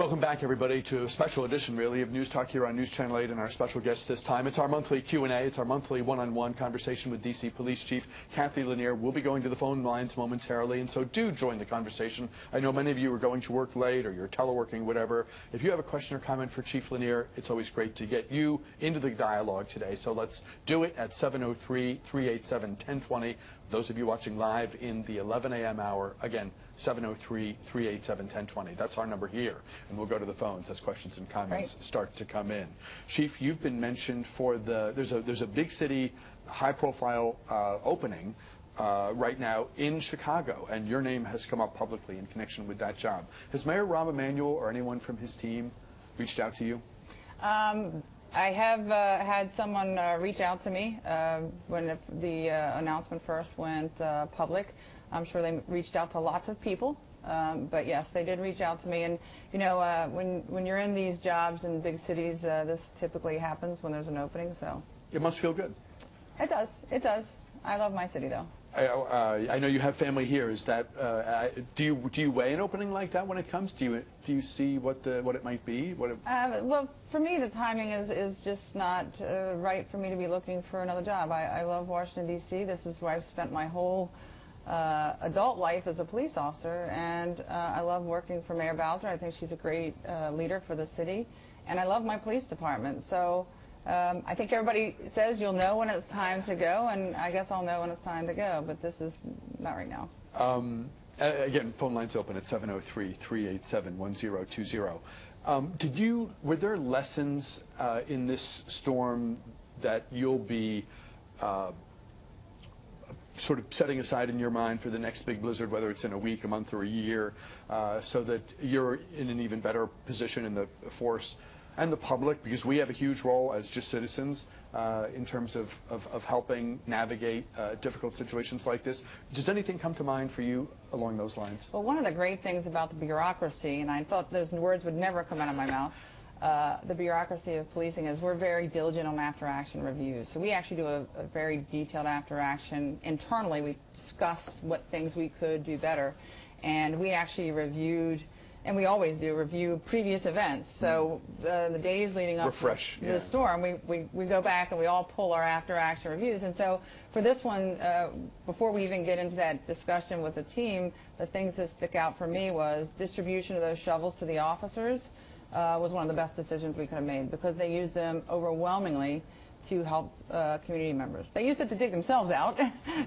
Welcome back, everybody, to a special edition, really, of News Talk here on News Channel 8, and our special guest this time. It's our monthly Q&A. It's our monthly one-on-one conversation with D.C. Police Chief Kathy Lanier. We'll be going to the phone lines momentarily, and so do join the conversation. I know many of you are going to work late or you're teleworking, whatever. If you have a question or comment for Chief Lanier, it's always great to get you into the dialogue today. So let's do it at 703-387-1020. Those of you watching live in the 11 a.m. hour, again, 703-387-1020. That's our number here. And we'll go to the phones as questions and comments start to come in. Chief, you've been mentioned for there's a big city, high-profile opening right now in Chicago, and your name has come up publicly in connection with that job. Has Mayor Rahm Emanuel or anyone from his team reached out to you? I have had someone reach out to me when the announcement first went public. I'm sure they reached out to lots of people, but yes, they did reach out to me. And you know, when you're in these jobs in big cities, this typically happens when there's an opening. So it must feel good. It does. It does. I love my city, though. I know you have family here. Is that do you weigh an opening like that when it comes? Do you see what it might be? Well, for me, the timing is just not right for me to be looking for another job. I love Washington, D.C. This is where I've spent my whole adult life as a police officer, and I love working for Mayor Bowser. I think she's a great leader for the city, and I love my police department. So I think everybody says you'll know when it's time to go, and I guess I'll know when it's time to go, but this is not right now. Again, phone lines open at 703-387-1020. Were there lessons in this storm that you'll be sort of setting aside in your mind for the next big blizzard, whether it's in a week, a month, or a year, so that you're in an even better position in the force and the public, because we have a huge role as just citizens in terms of helping navigate difficult situations like this? Does anything come to mind for you along those lines? Well, one of the great things about the bureaucracy, and I thought those words would never come out of my mouth, the bureaucracy of policing, is we're very diligent on after-action reviews. So we actually do a very detailed after-action. Internally, we discuss what things we could do better, and we actually reviewed, and we always do, review previous events. So the days leading up to the storm, we go back and we all pull our after-action reviews. And so for this one, before we even get into that discussion with the team, the things that stick out for me was distribution of those shovels to the officers was one of the best decisions we could have made, because they used them overwhelmingly to help community members. They used it to dig themselves out,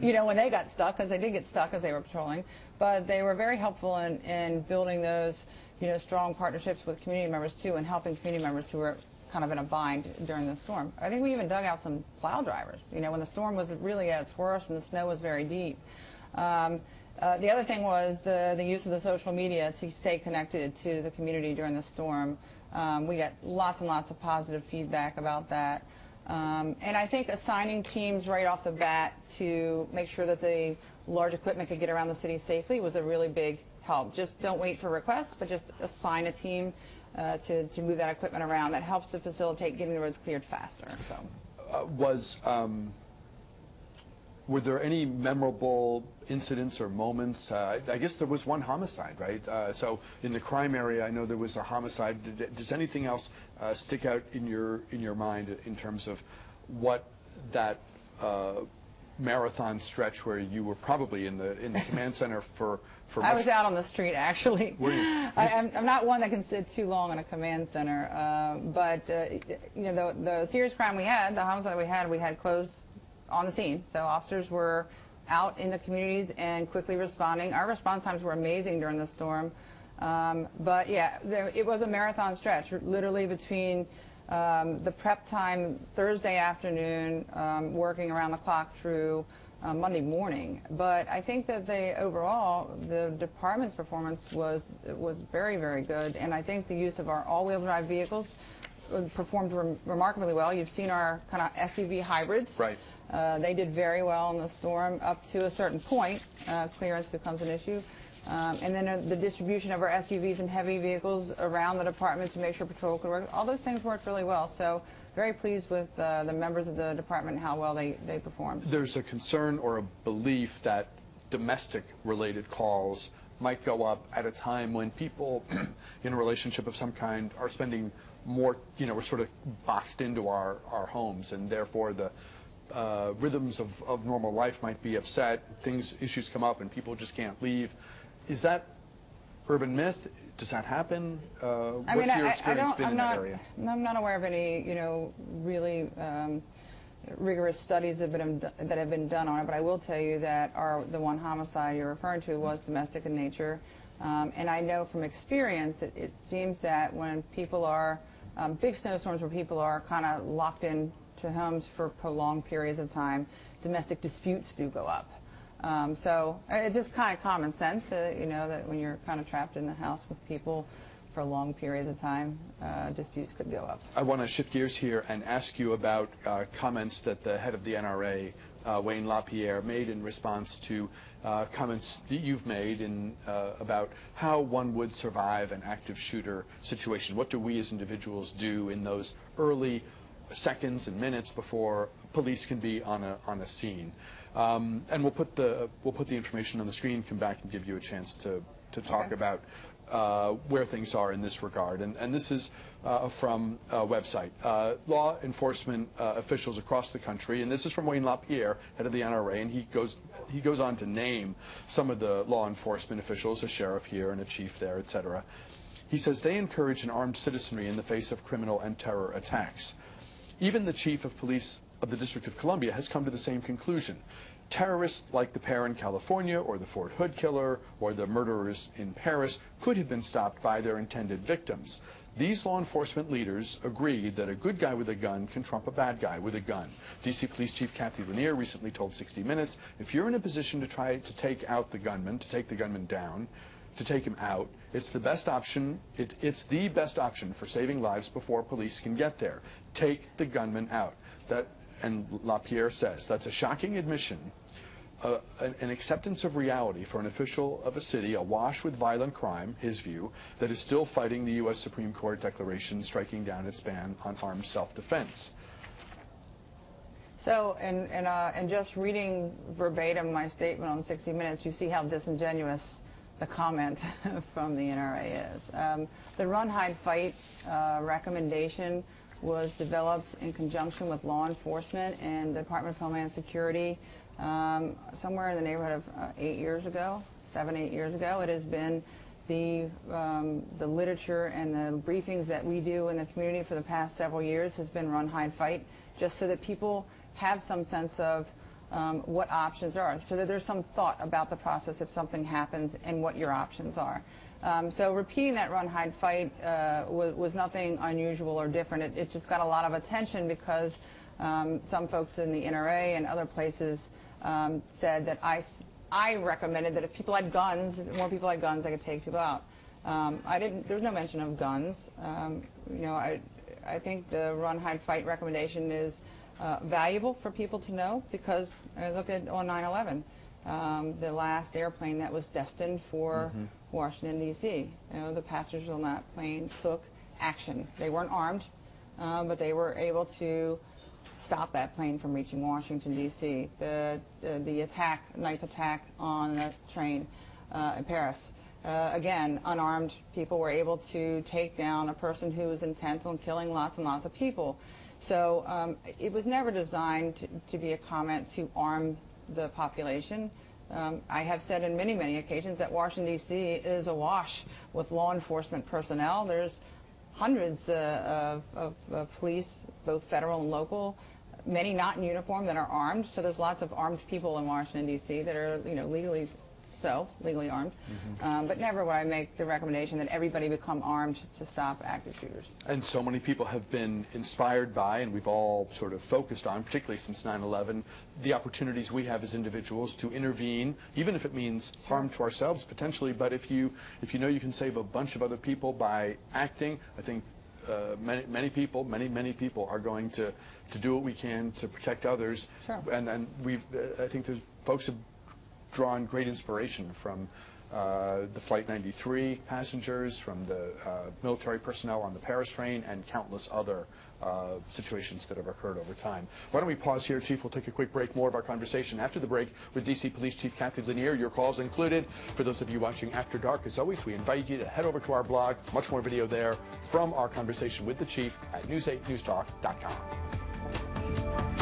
you know, when they got stuck, because they did get stuck as they were patrolling. But they were very helpful in building those, you know, strong partnerships with community members too, and helping community members who were kind of in a bind during the storm. I think we even dug out some plow drivers, you know, when the storm was really at its worst and the snow was very deep. The other thing was the use of the social media to stay connected to the community during the storm. We got lots and lots of positive feedback about that. And I think assigning teams right off the bat to make sure that the large equipment could get around the city safely was a really big help. Just don't wait for requests, but just assign a team to move that equipment around. That helps to facilitate getting the roads cleared faster. So, were there any memorable incidents or moments? I guess there was one homicide, right? So in the crime area, I know there was a homicide. Does anything else stick out in your mind in terms of what that marathon stretch where you were probably in the command center for I was out on the street, actually. Were you? I'm not one that can sit too long in a command center, but you know, the serious crime we had, the homicide we had closed on the scene. So officers were out in the communities and quickly responding. Our response times were amazing during the storm. But yeah, it was a marathon stretch, literally between the prep time Thursday afternoon, working around the clock through Monday morning. But I think that overall, the department's performance was very, very good. And I think the use of our all-wheel drive vehicles performed remarkably well. You've seen our kind of SUV hybrids. Right. They did very well in the storm up to a certain point. Clearance becomes an issue. And then the distribution of our SUVs and heavy vehicles around the department to make sure patrol could work. All those things worked really well. So very pleased with the members of the department and how well they performed. There's a concern or a belief that domestic-related calls might go up at a time when people in a relationship of some kind are spending more, we're sort of boxed into our homes, and therefore the rhythms of normal life might be upset, issues come up and people just can't leave. Is that urban myth? Does that happen? What's your experience been in that area? I'm not aware of any, really rigorous studies that have been done on it, but I will tell you that the one homicide you're referring to was domestic in nature. And I know from experience, it seems that when people are, big snowstorms where people are kind of locked in to homes for prolonged periods of time, domestic disputes do go up. So it's just kind of common sense, that when you're kind of trapped in the house with people for long periods of time, disputes could go up. I want to shift gears here and ask you about comments that the head of the NRA, Wayne LaPierre, made in response to comments that you've made about how one would survive an active shooter situation. What do we as individuals do in those early seconds and minutes before police can be on a scene? And we'll put the information on the screen, come back and give you a chance to talk about where things are in this regard. And this is from a website. Law enforcement officials across the country, and this is from Wayne LaPierre, head of the NRA, and he goes on to name some of the law enforcement officials, a sheriff here and a chief there, etc. He says they encourage an armed citizenry in the face of criminal and terror attacks. Even the chief of police of the District of Columbia has come to the same conclusion. Terrorists like the pair in California, or the Fort Hood killer, or the murderers in Paris could have been stopped by their intended victims. These law enforcement leaders agreed that a good guy with a gun can trump a bad guy with a gun. D.C. Police Chief Kathy Lanier recently told 60 Minutes, if you're in a position to try to take out the gunman, to take the gunman down, to take him out, it's the best option. It's the best option for saving lives before police can get there. Take the gunman out. And LaPierre says that's a shocking admission, an acceptance of reality for an official of a city awash with violent crime, his view, that is still fighting the U.S. Supreme Court declaration striking down its ban on armed self-defense. So, and just reading verbatim my statement on 60 Minutes, you see how disingenuous the comment from the NRA is. The run, hide, fight recommendation was developed in conjunction with law enforcement and the Department of Homeland Security somewhere in the neighborhood of 8 years ago, 7, 8 years ago. It has been the literature and the briefings that we do in the community for the past several years has been run, hide, fight, just so that people have some sense of what options are, so that there's some thought about the process if something happens and what your options are. So repeating that run, hide, fight was nothing unusual or different. It just got a lot of attention because some folks in the NRA and other places said that I recommended that if people had guns, more people had guns, they could take people out. There was no mention of guns. I think the run, hide, fight recommendation is valuable for people to know because look at on 9/11. The last airplane that was destined for Washington, D.C. The passengers on that plane took action. They weren't armed, but they were able to stop that plane from reaching Washington, D.C. The knife attack on the train in Paris. Again, unarmed people were able to take down a person who was intent on killing lots and lots of people. So it was never designed to be a comment to arm the population. I have said in many, many occasions that Washington, D.C. is awash with law enforcement personnel. There's hundreds of police, both federal and local, many not in uniform that are armed. So there's lots of armed people in Washington, D.C. that are, legally armed. But never would I make the recommendation that everybody become armed to stop active shooters. And so many people have been inspired by, and we've all sort of focused on, particularly since 9/11, the opportunities we have as individuals to intervene, even if it means harm to ourselves potentially. But if you know you can save a bunch of other people by acting, I think many people are going to do what we can to protect others. And I think folks have drawn great inspiration from the Flight 93 passengers, from the military personnel on the Paris train, and countless other situations that have occurred over time. Why don't we pause here, Chief? We'll take a quick break. More of our conversation after the break with D.C. Police Chief Kathy Lanier. Your calls included. For those of you watching After Dark, as always, we invite you to head over to our blog. Much more video there from our conversation with the Chief at news8newstalk.com.